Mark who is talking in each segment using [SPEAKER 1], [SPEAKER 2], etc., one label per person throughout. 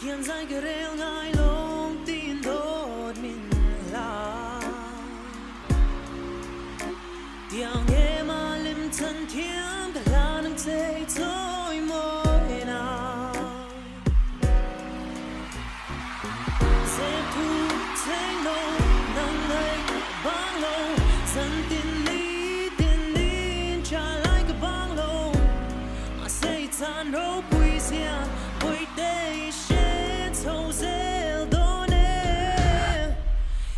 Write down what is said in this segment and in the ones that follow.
[SPEAKER 1] Hiện在个人爱拢定多明啦，tiếng em mà lim thân thiên đã là nằm thấy thôi mỗi nào sẽ thu thấy lâu nắng ngày băng lâu dần tiền đi trả lại cái băng lâu mà sẽ tan đâu quý giá với đây sẽ thâu dễ đón em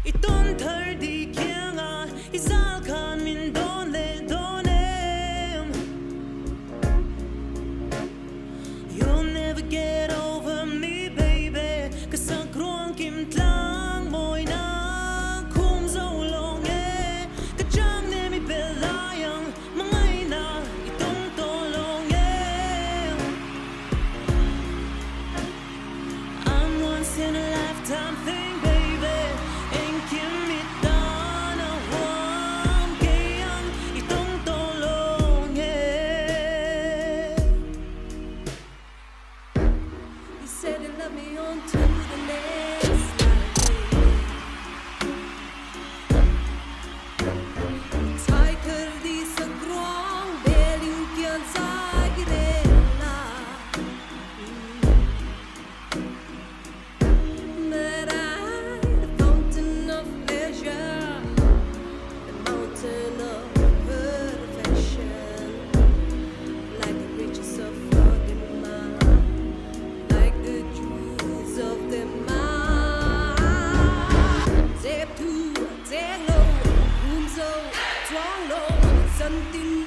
[SPEAKER 1] ít tôn thời đi kia ngà ít sao khan mình đón lên đón em you'll never get over me baby cause I'm growing kim tlang môi na khum dâu lòng nghe cái trang nem mi bê la yang mang ai na ít tôn to lòng em I'm once in a lifetime thing baby ain't kim me down a one kayang itong tolong You said you love me on to the next Thai kar di sa grong beling kian sa girela But I, the fountain of pleasure, the mountain of perfection, like the riches of Fatima, like the jewels of the mine. Zep to, zep low, boom so, strong low, something